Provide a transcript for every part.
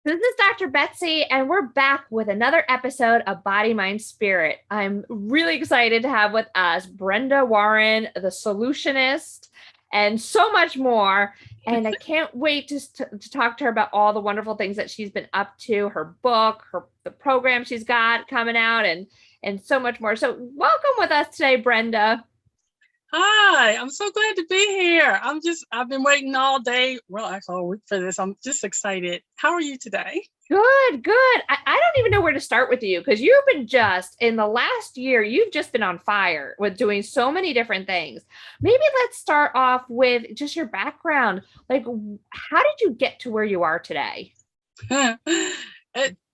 This is Dr. Betsy, and we're back with another episode of Body, Mind, Spirit. I'm really excited to have with us Brenda Warren, the solutionist, and so much more. And I can't wait to talk to her about all the wonderful things that she's been up to, her book, the program she's got coming out, and so much more. So welcome with us today, Brenda. Hi, I'm so glad to be here. I've been waiting all day. Well, actually, all week for this. I'm just excited. How are you today? Good, good. I don't even know where to start with you because you've been just in the last year, you've just been on fire with doing so many different things. Maybe let's start off with just your background. Like, how did you get to where you are today?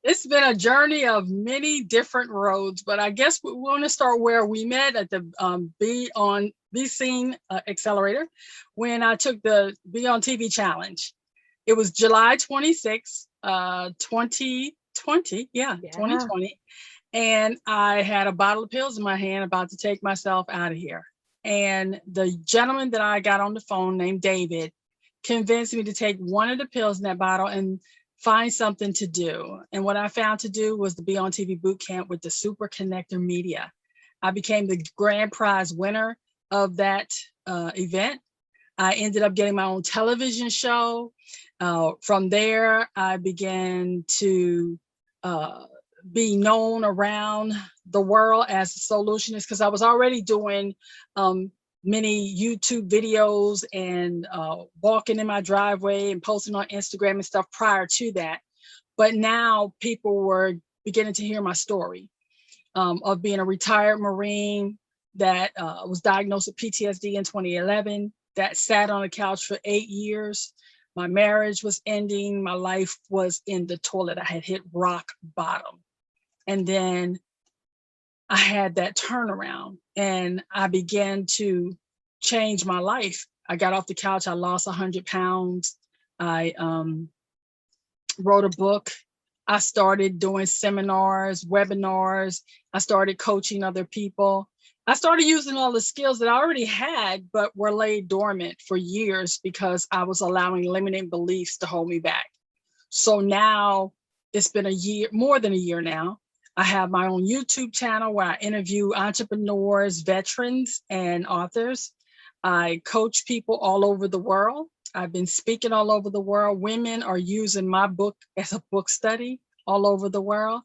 It's been a journey of many different roads, but I guess we want to start where we met at the Be Seen Accelerator when I took the Be on TV challenge. It was July 26th, 2020. Yeah, 2020. And I had a bottle of pills in my hand about to take myself out of here. And the gentleman that I got on the phone named David convinced me to take one of the pills in that bottle and find something to do. And what I found to do was the Be on TV boot camp with the Super Connector Media. I became the grand prize winner of that event. I ended up getting my own television show. From there, I began to be known around the world as a solutionist because I was already doing many YouTube videos and walking in my driveway and posting on Instagram and stuff prior to that. But now people were beginning to hear my story of being a retired Marine that was diagnosed with PTSD in 2011, that sat on the couch for 8 years. My marriage was ending. My life was in the toilet. I had hit rock bottom. And then I had that turnaround and I began to change my life. I got off the couch. I lost 100 pounds. I wrote a book. I started doing seminars, webinars. I started coaching other people. I started using all the skills that I already had, but were laid dormant for years because I was allowing limiting beliefs to hold me back. So now it's been a year, more than a year now. I have my own YouTube channel where I interview entrepreneurs, veterans, and authors. I coach people all over the world. I've been speaking all over the world. Women are using my book as a book study all over the world.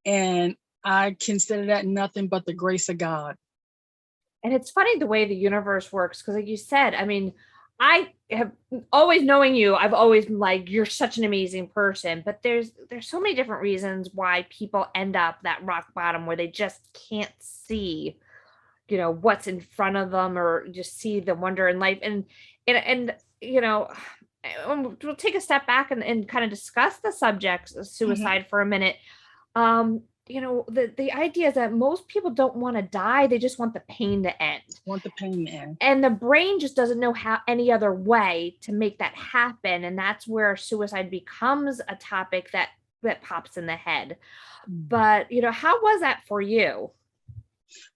And I consider that nothing but the grace of God. And it's funny the way the universe works because, like you said, I mean, I have always knowing you, I've always been like, you're such an amazing person. But there's so many different reasons why people end up that rock bottom where they just can't see, what's in front of them or just see the wonder in life. And we'll take a step back and kind of discuss the subject of suicide for a minute. The idea is that most people don't want to die. They just want the pain to end. Want the pain to end. And the brain just doesn't know how any other way to make that happen. And that's where suicide becomes a topic that pops in the head. But, how was that for you?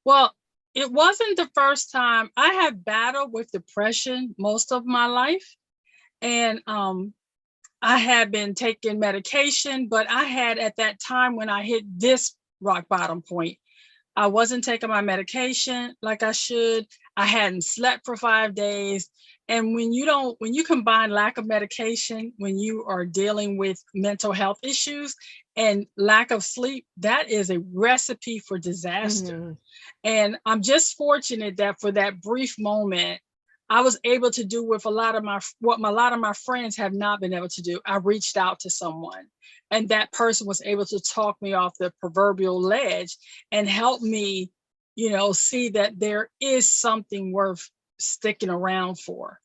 Well, it wasn't the first time. I had battled with depression most of my life. And I had been taking medication, but I had at that time when I hit this rock bottom point, I wasn't taking my medication like I should. I hadn't slept for 5 days. And when you combine lack of medication, when you are dealing with mental health issues and lack of sleep, that is a recipe for disaster. And I'm just fortunate that for that brief moment, I was able to do with what a lot of my friends have not been able to do. I reached out to someone and that person was able to talk me off the proverbial ledge and help me, see that there is something worth sticking around for.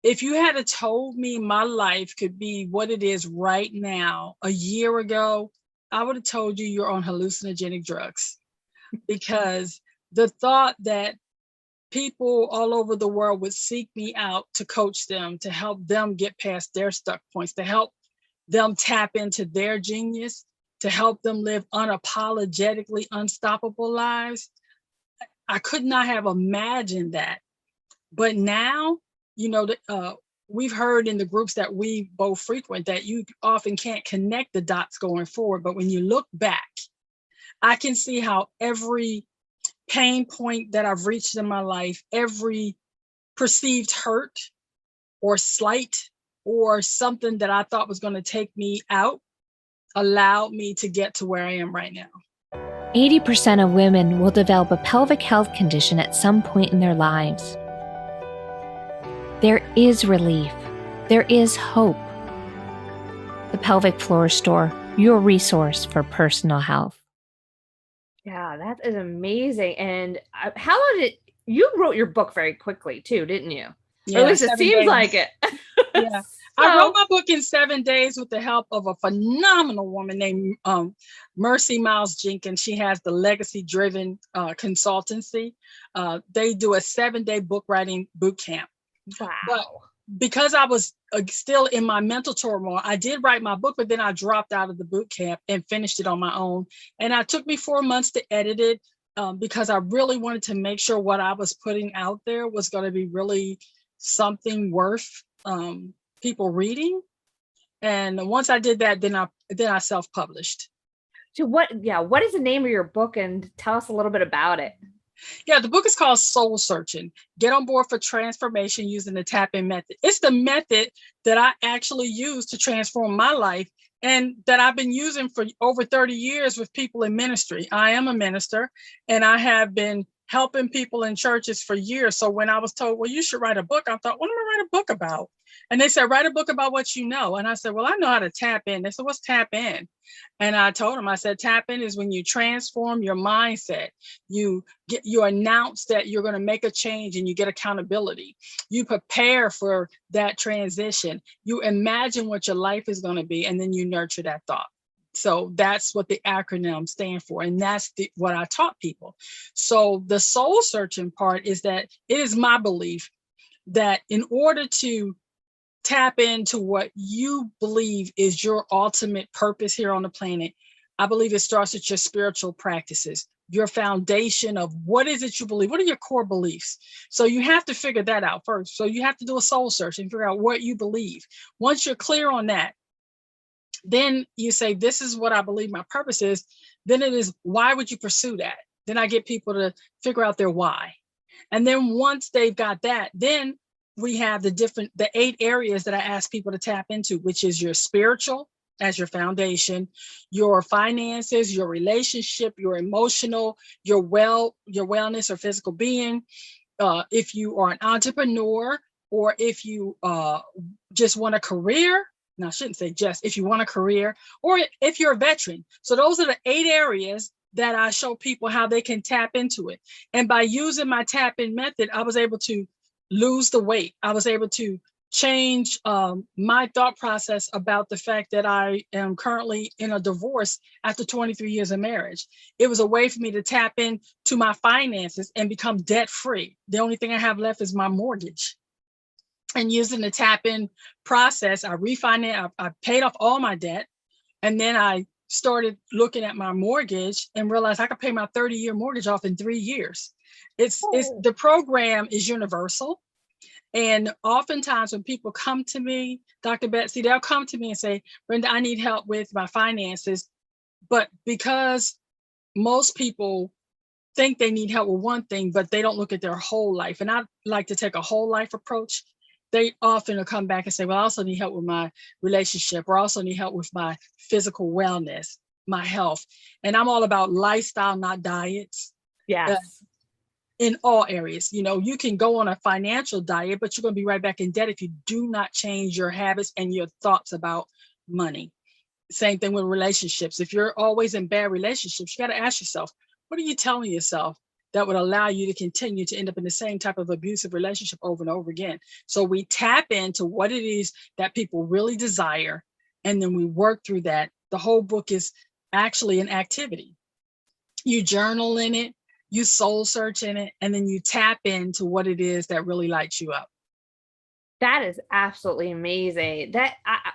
If you had told me my life could be what it is right now, a year ago, I would have told you you're on hallucinogenic drugs because the thought that people all over the world would seek me out to coach them, to help them get past their stuck points, to help them tap into their genius, to help them live unapologetically unstoppable lives. I could not have imagined that. But now, we've heard in the groups that we both frequent that you often can't connect the dots going forward. But when you look back, I can see how every pain point that I've reached in my life, every perceived hurt or slight or something that I thought was going to take me out, allowed me to get to where I am right now. 80% of women will develop a pelvic health condition at some point in their lives. There is relief. There is hope. The Pelvic Floor Store, your resource for personal health. Yeah, that is amazing. And how long did you wrote your book very quickly too, didn't you? Yeah, or at least it seems days. like it. Yeah. I wrote my book in 7 days with the help of a phenomenal woman named Mercy Miles Jenkins. She has the Legacy Driven consultancy. They do a 7-day book writing boot camp. Wow. But because I was still in my mental turmoil, I did write my book, but then I dropped out of the boot camp and finished it on my own. And it took me 4 months to edit it because I really wanted to make sure what I was putting out there was going to be really something worth people reading. And once I did that, then I self-published. So what is the name of your book, and tell us a little bit about it? Yeah, the book is called Soul Searching. Get on board for transformation using the tap-in method. It's the method that I actually use to transform my life and that I've been using for over 30 years with people in ministry. I am a minister and I have been helping people in churches for years. So when I was told, well, you should write a book, I thought, what am I write a book about? And they said, write a book about what you know. And I said, well, I know how to tap in. They said, what's tap in? And I told them, I said, tap in is when you transform your mindset. You announce that you're going to make a change and you get accountability. You prepare for that transition. You imagine what your life is going to be, and then you nurture that thought. So that's what the acronym stands for. And that's what I taught people. So the soul searching part is that it is my belief that in order to tap into what you believe is your ultimate purpose here on the planet, I believe it starts with your spiritual practices, your foundation of what is it you believe? What are your core beliefs? So you have to figure that out first. So you have to do a soul search and figure out what you believe. Once you're clear on that, then you say, this is what I believe my purpose is. Then it is, why would you pursue that? Then I get people to figure out their why. And then once they've got that, then we have the 8 areas that I ask people to tap into, which is your spiritual as your foundation, your finances, your relationship, your emotional, your wellness or physical being. If you are an entrepreneur, or if you just want a career, no, I shouldn't say just, if you want a career, or if you're a veteran. So those are the 8 areas that I show people how they can tap into it. And by using my tap in method, I was able to lose the weight. I was able to change my thought process about the fact that I am currently in a divorce after 23 years of marriage. It was a way for me to tap into my finances and become debt free. The only thing I have left is my mortgage. And using the tap in process, I refinanced, I paid off all my debt. And then I started looking at my mortgage and realized I could pay my 30-year mortgage off in 3 years. It's the program is universal. And oftentimes when people come to me, Dr. Betsy, they'll come to me and say, Brenda, I need help with my finances. But because most people think they need help with one thing, but they don't look at their whole life. And I like to take a whole life approach. They often will come back and say, well, I also need help with my relationship, or I also need help with my physical wellness, my health. And I'm all about lifestyle, not diets. Yes. In all areas. You know, you can go on a financial diet, but you're going to be right back in debt if you do not change your habits and your thoughts about money. Same thing with relationships. If you're always in bad relationships, you got to ask yourself, what are you telling yourself that would allow you to continue to end up in the same type of abusive relationship over and over again? So we tap into what it is that people really desire, and then we work through that. The whole book is actually an activity. You journal in it, you soul search in it, and then you tap into what it is that really lights you up. That is absolutely amazing.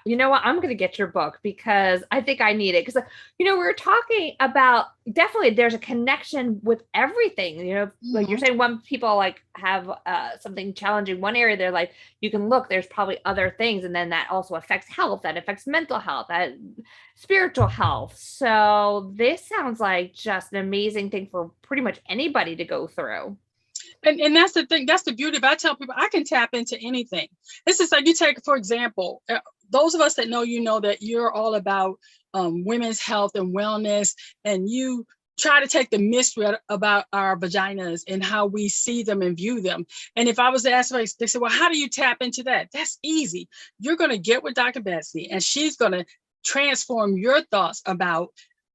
You know what? I'm going to get your book because I think I need it. Because, we were talking about definitely there's a connection with everything. Like you're Mhm. saying, when people like have something challenging one area, they're like, you can look, there's probably other things. And then that also affects health, that affects mental health, that spiritual health. So this sounds like just an amazing thing for pretty much anybody to go through. And that's the thing. That's the beauty of it. I tell people I can tap into anything. It's just like you take, for example, those of us that know, that you're all about women's health and wellness, and you try to take the mystery about our vaginas and how we see them and view them. And if I was to ask somebody, they say, well, how do you tap into that? That's easy. You're going to get with Dr. Betsy, and she's going to transform your thoughts about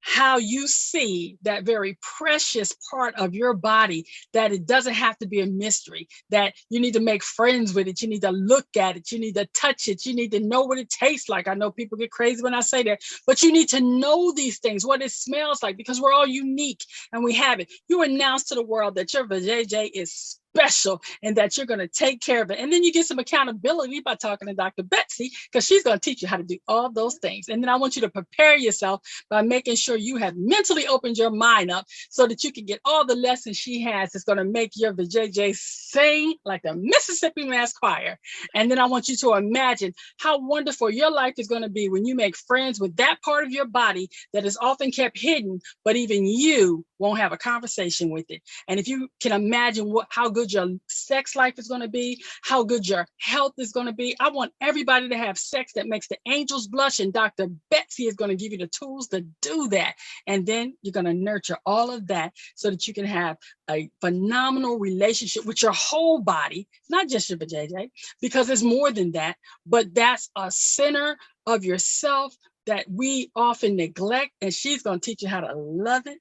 how you see that very precious part of your body, that it doesn't have to be a mystery, that you need to make friends with it. You need to look at it. You need to touch it. You need to know what it tastes like. I know people get crazy when I say that, but you need to know these things, what it smells like, because we're all unique and we have it. You announce to the world that your vajayjay is special and that you're going to take care of it. And then you get some accountability by talking to Dr. Betsy, because she's going to teach you how to do all those things. And then I want you to prepare yourself by making sure you have mentally opened your mind up so that you can get all the lessons she has. It's going to make your vajayjay sing like the Mississippi Mass Choir. And then I want you to imagine how wonderful your life is going to be when you make friends with that part of your body that is often kept hidden, but even you won't have a conversation with it. And if you can imagine how good your sex life is going to be, how good your health is going to be, I want everybody to have sex that makes the angels blush, and Dr. Betsy is going to give you the tools to do that. And then you're going to nurture all of that so that you can have a phenomenal relationship with your whole body, not just your vajayjay, because it's more than that, but that's a center of yourself that we often neglect, and she's going to teach you how to love it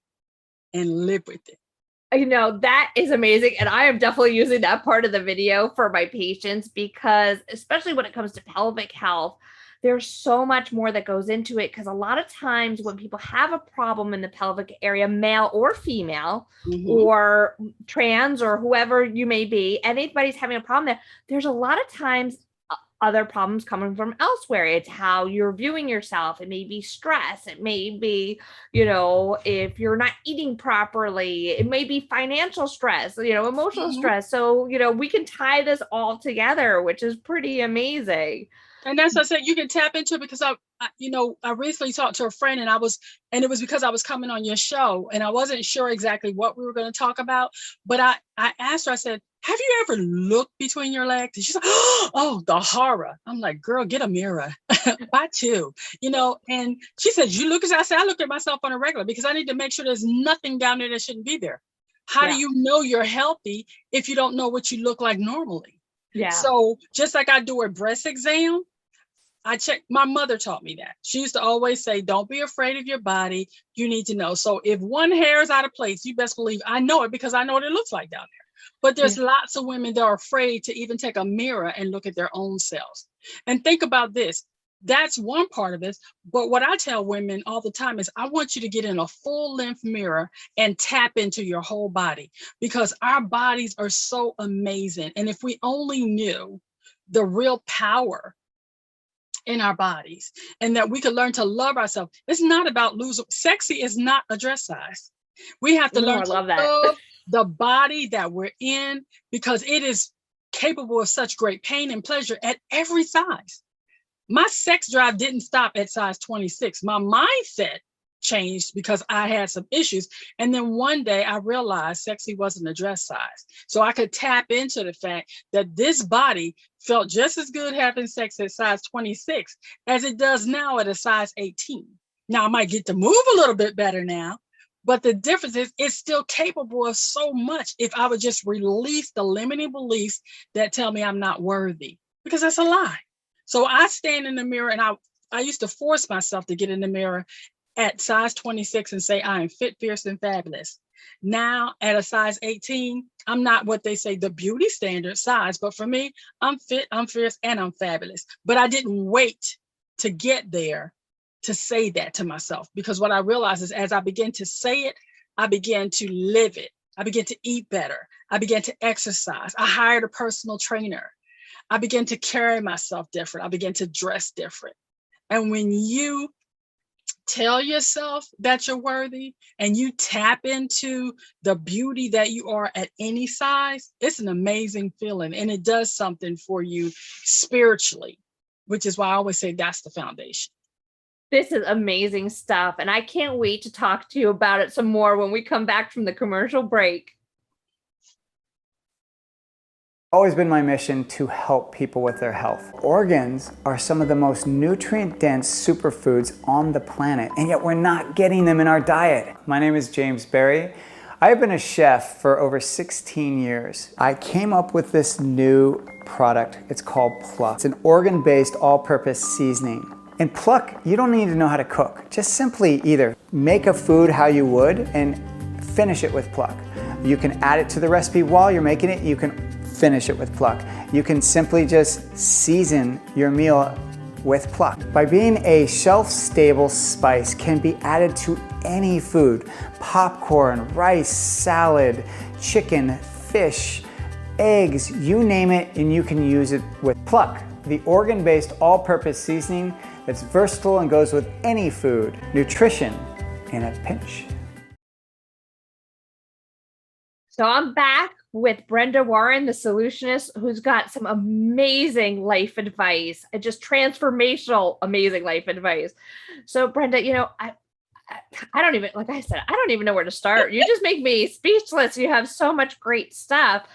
and live with it. That is amazing. And I am definitely using that part of the video for my patients, because especially when it comes to pelvic health, there's so much more that goes into it. Because a lot of times when people have a problem in the pelvic area, male or female, or trans, or whoever you may be, anybody's having a problem there's a lot of times other problems coming from elsewhere. It's how you're viewing yourself. It may be stress. It may be, if you're not eating properly, it may be financial stress, emotional stress. So, we can tie this all together, which is pretty amazing. And that's what I said, you can tap into it, because I recently talked to a friend, and it was because I was coming on your show and I wasn't sure exactly what we were going to talk about. But I asked her, I said, have you ever looked between your legs? And she's like, oh, the horror. I'm like, girl, get a mirror. Why two? And she said, you look at, I said, I look at myself on a regular, because I need to make sure there's nothing down there that shouldn't be there. How do you know you're healthy if you don't know what you look like normally? Yeah. So just like I do a breast exam, I check. My mother taught me that. She used to always say, don't be afraid of your body. You need to know. So if one hair is out of place, you best believe I know it, because I know what it looks like down there. But there's lots of women that are afraid to even take a mirror and look at their own selves. And think about this. That's one part of it. But what I tell women all the time is, I want you to get in a full length mirror and tap into your whole body, because our bodies are so amazing. And if we only knew the real power in our bodies, and that we could learn to love ourselves. It's not about losing. Sexy is not a dress size. We have to learn to love the body that we're in, because it is capable of such great pain and pleasure at every size. My sex drive didn't stop at size 26. My mindset changed because I had some issues. And then one day I realized sexy wasn't a dress size. So I could tap into the fact that this body felt just as good having sex at size 26 as it does now at a size 18. Now I might get to move a little bit better now, but the difference is it's still capable of so much if I would just release the limiting beliefs that tell me I'm not worthy, because that's a lie. So I stand in the mirror, and I used to force myself to get in the mirror at size 26 and say, I am fit, fierce, and fabulous. Now at a size 18, I'm not what they say the beauty standard size, but for me, I'm fit, I'm fierce, and I'm fabulous. But I didn't wait to get there to say that to myself, because what I realized is, as I began to say it, I began to live it. I began to eat better. I began to exercise. I hired a personal trainer. I began to carry myself different. I began to dress different. And when you tell yourself that you're worthy and you tap into the beauty that you are at any size, it's an amazing feeling, and it does something for you spiritually, which is why I always say that's the foundation. This is amazing stuff. And I can't wait to talk to you about it some more when we come back from the commercial break. Always been my mission to help people with their health. Organs are some of the most nutrient-dense superfoods on the planet, and yet we're not getting them in our diet. My name is James Berry. I have been a chef for over 16 years. I came up with this new product. It's called Pluck. It's an organ-based all-purpose seasoning. In Pluck, you don't need to know how to cook. Just simply either make a food how you would and finish it with Pluck. You can add it to the recipe while you're making it. You can finish it with Pluck. You can simply just season your meal with Pluck. By being a shelf-stable spice, can be added to any food. Popcorn, rice, salad, chicken, fish, eggs, you name it, and you can use it with Pluck. The organ-based all-purpose seasoning that's versatile and goes with any food. Nutrition in a pinch. So I'm back with Brenda Warren, the solutionist, who's got some amazing life advice, and just transformational, amazing life advice. So Brenda, I don't even, like I said, I don't even know where to start. You just make me speechless. You have so much great stuff.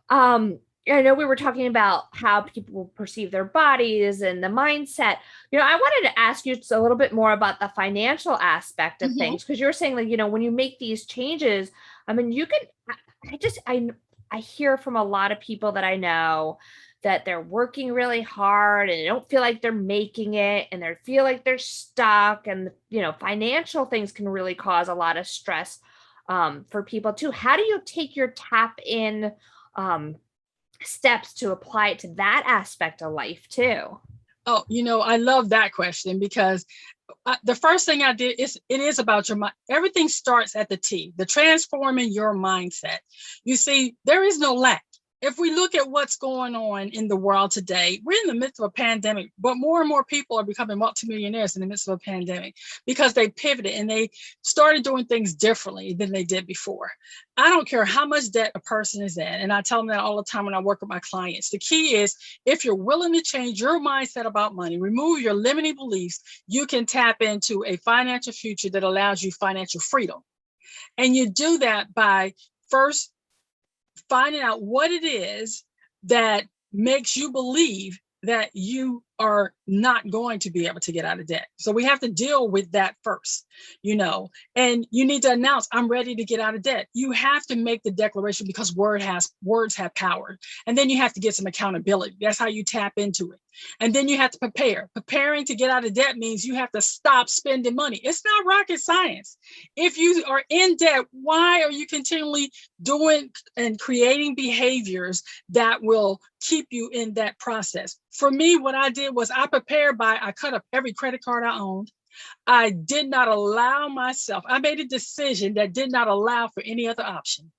I know we were talking about how people perceive their bodies and the mindset. I wanted to ask you just a little bit more about the financial aspect of things, because you were saying, when you make these changes, I mean, you can, I hear from a lot of people that I know that they're working really hard and they don't feel like they're making it, and they feel like they're stuck, and financial things can really cause a lot of stress for people too. How do you take your tap in steps to apply it to that aspect of life too? Oh, I love that question, because the first thing I did is, it is about your mind. Everything starts at the T, the transforming your mindset. You see, there is no lack. If we look at what's going on in the world today, we're in the midst of a pandemic, but more and more people are becoming multimillionaires in the midst of a pandemic because they pivoted and they started doing things differently than they did before. I don't care how much debt a person is in, and I tell them that all the time when I work with my clients. The key is, if you're willing to change your mindset about money, remove your limiting beliefs, you can tap into a financial future that allows you financial freedom. And you do that by first finding out what it is that makes you believe that you are not going to be able to get out of debt. So we have to deal with that first, and you need to announce, I'm ready to get out of debt. You have to make the declaration, because words have power. And then you have to get some accountability. That's how you tap into it. And then you have to prepare. Preparing to get out of debt means you have to stop spending money. It's not rocket science. If you are in debt, why are you continually doing and creating behaviors that will keep you in that process? For me, what I did was I cut up every credit card I owned. I did not allow myself, I made a decision that did not allow for any other option.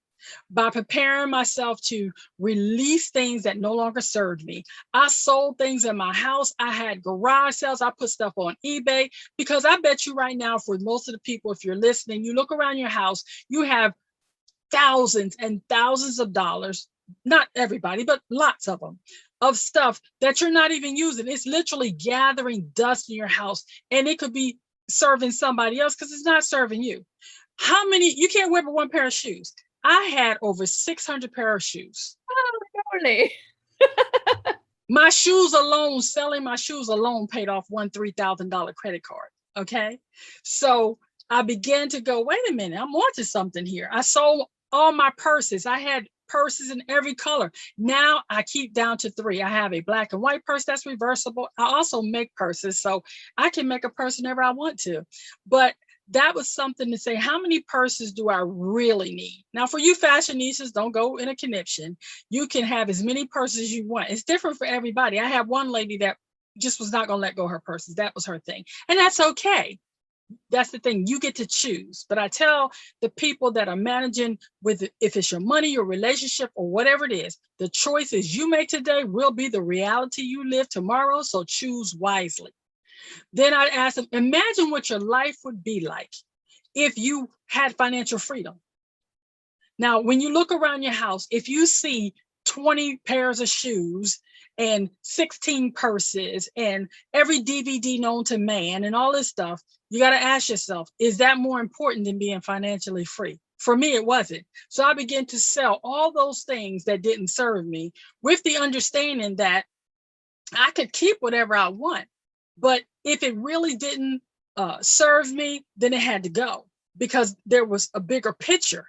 By preparing myself to release things that no longer served me. I sold things in my house. I had garage sales. I put stuff on eBay, because I bet you right now, for most of the people, if you're listening, you look around your house, you have thousands and thousands of dollars, not everybody, but lots of them, of stuff that you're not even using. It's literally gathering dust in your house, and it could be serving somebody else because it's not serving you. You can't wear but one pair of shoes. I had over 600 pair of shoes. Oh, really? My shoes alone, selling my shoes alone, paid off one $3,000 credit card. Okay. So I began to go, wait a minute, I'm onto something here. I sold all my purses. I had purses in every color. Now I keep down to 3. I have a black and white purse that's reversible. I also make purses, so I can make a purse whenever I want to. But that was something to say, how many purses do I really need? Now, for you fashionistas, don't go in a conniption. You can have as many purses as you want. It's different for everybody. I have one lady that just was not going to let go of her purses. That was her thing. And that's okay. That's the thing. You get to choose. But I tell the people that are managing with, if it's your money, your relationship, or whatever it is, the choices you make today will be the reality you live tomorrow. So choose wisely. Then I ask them, imagine what your life would be like if you had financial freedom. Now, when you look around your house, if you see 20 pairs of shoes and 16 purses and every DVD known to man and all this stuff, you got to ask yourself, is that more important than being financially free? For me, it wasn't. So I began to sell all those things that didn't serve me with the understanding that I could keep whatever I want. But if it really didn't serve me, then it had to go because there was a bigger picture.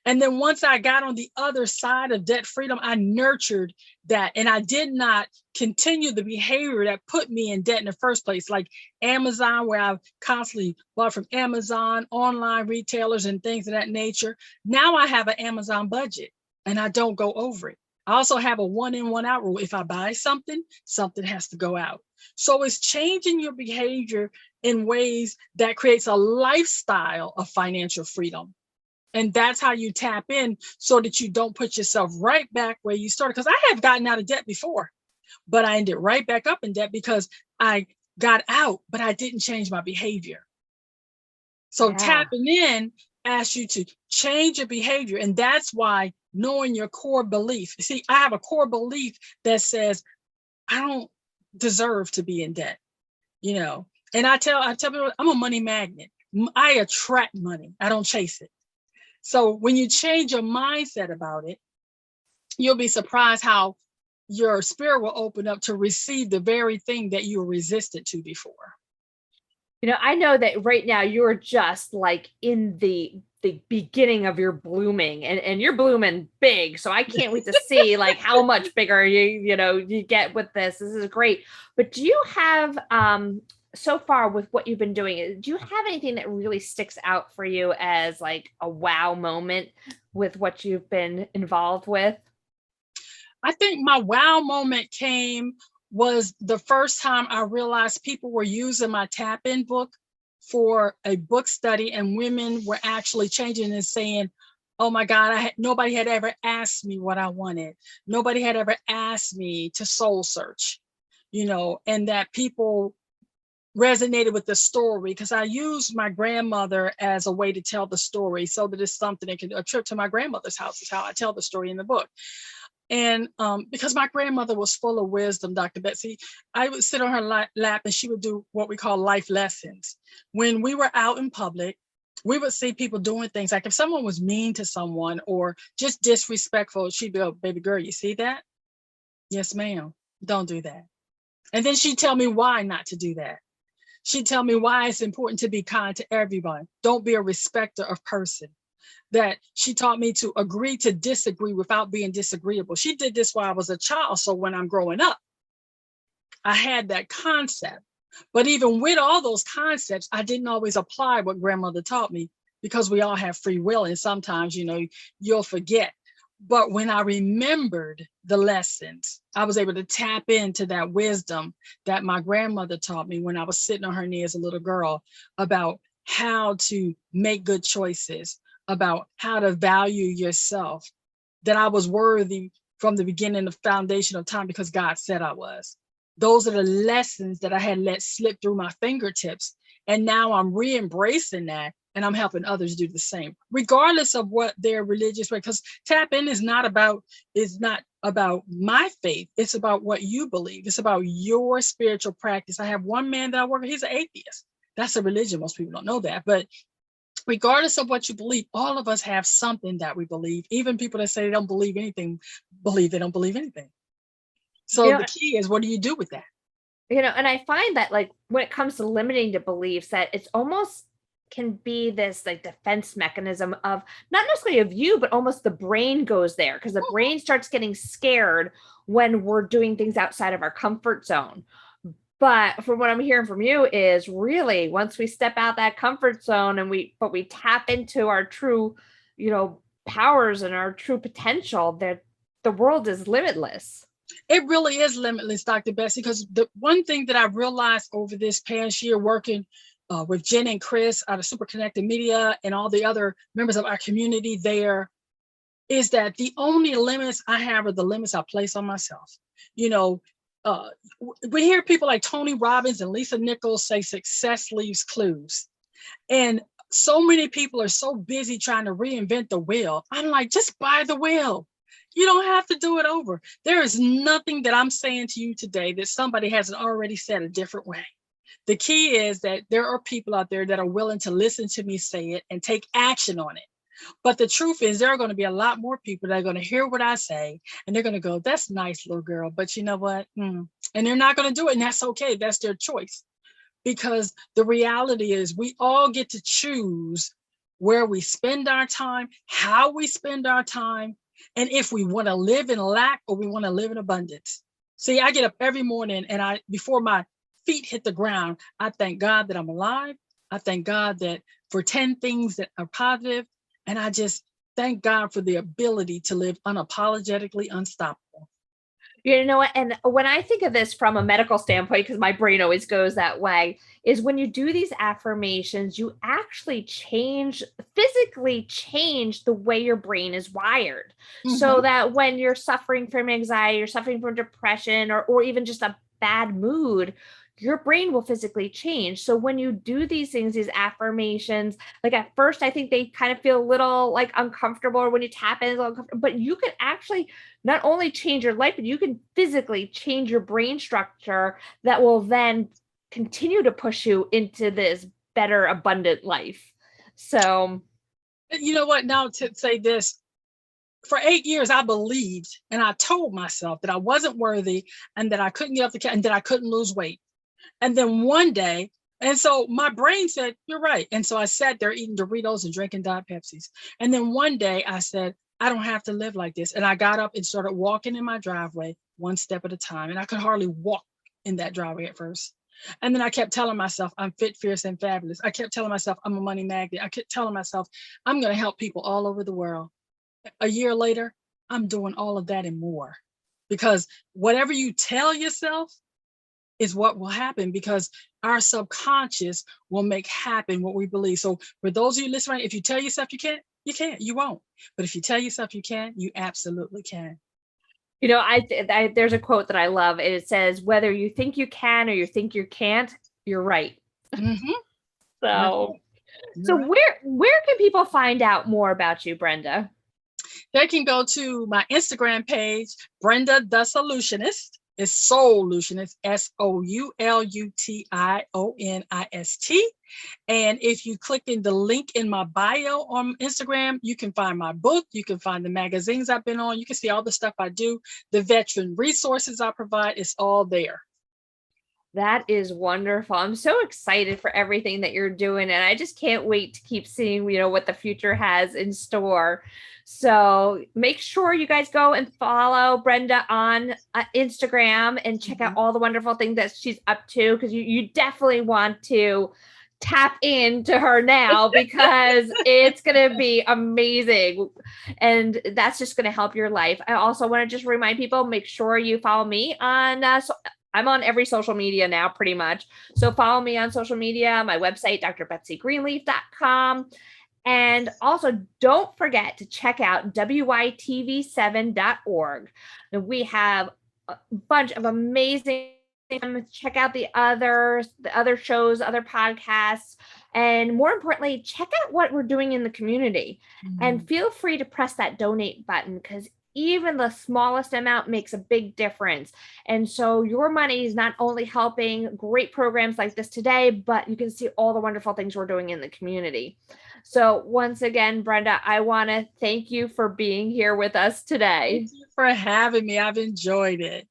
And then once I got on the other side of debt freedom, I nurtured that. And I did not continue the behavior that put me in debt in the first place, like Amazon, where I've constantly bought from Amazon, online retailers and things of that nature. Now I have an Amazon budget and I don't go over it. I also have a 1 in, 1 out rule. If I buy something, something has to go out. So it's changing your behavior in ways that creates a lifestyle of financial freedom. And that's how you tap in so that you don't put yourself right back where you started. Because I have gotten out of debt before, but I ended right back up in debt because I got out, but I didn't change my behavior. So tapping in asks you to change your behavior. And that's why knowing your core belief. See, I have a core belief that says, I don't deserve to be in debt, you know. And I tell people, I'm a money magnet. I attract money. I don't chase it. So when you change your mindset about it, you'll be surprised how your spirit will open up to receive the very thing that you were resistant to before. You know, I know that right now you're just like in the beginning of your blooming, and you're blooming big. So I can't wait to see like how much bigger you get with this. This is great. But do you have so far with what you've been doing, do you have anything that really sticks out for you as like a wow moment with what you've been involved with? I think my wow moment was the first time I realized people were using my tap-in book for a book study, and women were actually changing and saying, oh my God, nobody had ever asked me what I wanted. Nobody had ever asked me to soul search, and that people resonated with the story, because I used my grandmother as a way to tell the story, so that it's something that a trip to my grandmother's house is how I tell the story in the book. And because my grandmother was full of wisdom, Dr. Betsy, I would sit on her lap and she would do what we call life lessons. When we were out in public, we would see people doing things like if someone was mean to someone or just disrespectful, she'd be like, baby girl, you see that? Yes, ma'am. Don't do that. And then she'd tell me why not to do that. She'd tell me why it's important to be kind to everyone. Don't be a respecter of person. That she taught me to agree to disagree without being disagreeable. She did this while I was a child. So when I'm growing up, I had that concept. But even with all those concepts, I didn't always apply what grandmother taught me, because we all have free will. And sometimes, you'll forget. But when I remembered the lessons, I was able to tap into that wisdom that my grandmother taught me when I was sitting on her knee as a little girl, about how to make good choices, about how to value yourself, that I was worthy from the beginning of foundation of time because God said I was. Those are the lessons that I had let slip through my fingertips. And now I'm re-embracing that, and I'm helping others do the same, regardless of what their religious way, because tap in is not about my faith. It's about what you believe. It's about your spiritual practice. I have one man that I work with, he's an atheist. That's a religion. Most people don't know that. But regardless of what you believe, all of us have something that we believe. Even people that say they don't believe anything, believe they don't believe anything. So the key is, what do you do with that? And I find that like when it comes to limiting the beliefs, that it's almost can be this like defense mechanism of not necessarily of you, but almost the brain goes there, because the brain starts getting scared when we're doing things outside of our comfort zone. But from what I'm hearing from you is really once we step out that comfort zone and we tap into our true, powers and our true potential, that the world is limitless. It really is limitless, Dr. Bessie, because the one thing that I realized over this past year working with Jen and Chris out of Super Connected Media and all the other members of our community there, is that the only limits I have are the limits I place on myself. You know, we hear people like Tony Robbins and Lisa Nichols say success leaves clues. And so many people are so busy trying to reinvent the wheel. I'm like, just buy the wheel. You don't have to do it over. There is nothing that I'm saying to you today that somebody hasn't already said a different way. The key is that there are people out there that are willing to listen to me say it and take action on it. But the truth is, there are going to be a lot more people that are going to hear what I say, and they're going to go, that's nice, little girl, but you know what? And they're not going to do it, and that's okay. That's their choice. Because the reality is we all get to choose where we spend our time, how we spend our time, and if we want to live in lack or we want to live in abundance. See, I get up every morning and before my feet hit the ground, I thank God that I'm alive. I thank God that for 10 things that are positive. And I just thank God for the ability to live unapologetically unstoppable. You know what? And when I think of this from a medical standpoint, because my brain always goes that way, is when you do these affirmations, you actually physically change the way your brain is wired. So that when you're suffering from anxiety, you're suffering from depression, or even just a bad mood, your brain will physically change. So when you do these things, these affirmations, like at first, I think they kind of feel a little like uncomfortable, or when you tap in, it's a little uncomfortable, but you can actually not only change your life, but you can physically change your brain structure that will then continue to push you into this better, abundant life. So, you know what? Now to say this, for 8 years, I believed and I told myself that I wasn't worthy and that I couldn't get off the couch and that I couldn't lose weight. And then one day, and so my brain said, you're right. And so I sat there eating Doritos and drinking Diet Pepsis. And then one day I said, I don't have to live like this. And I got up and started walking in my driveway one step at a time. And I could hardly walk in that driveway at first. And then I kept telling myself, I'm fit, fierce, and fabulous. I kept telling myself, I'm a money magnet. I kept telling myself, I'm going to help people all over the world. A year later, I'm doing all of that and more. Because whatever you tell yourself is what will happen, because our subconscious will make happen what we believe. So for those of you listening, if you tell yourself you can't, you won't. But if you tell yourself you can, you absolutely can. you know, there's a quote that I love, and it says, whether you think you can or you think you can't, you're right. So where can people find out more about you, Brenda? They can go to my Instagram page, Brenda the Solutionist. It's Soulutionist, Soulutionist. And if you click in the link in my bio on Instagram, you can find my book. You can find the magazines I've been on. You can see all the stuff I do. The veteran resources I provide, it's all there. That is wonderful. I'm so excited for everything that you're doing, and I just can't wait to keep seeing, what the future has in store. So make sure you guys go and follow Brenda on Instagram and check out all the wonderful things that she's up to, because you definitely want to tap into her now, because it's going to be amazing. And that's just going to help your life. I also want to just remind people, make sure you follow me on I'm on every social media now, pretty much. So follow me on social media, my website, drbetsygreenleaf.com. And also don't forget to check out WYTV7.org. We have a bunch of amazing things. Check out the other shows, other podcasts, and more importantly, check out what we're doing in the community. And feel free to press that donate button, because even the smallest amount makes a big difference. And so your money is not only helping great programs like this today, but you can see all the wonderful things we're doing in the community. So once again, Brenda, I want to thank you for being here with us today. Thank you for having me. I've enjoyed it.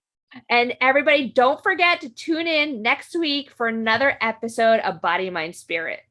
And everybody, don't forget to tune in next week for another episode of Body, Mind, Spirit.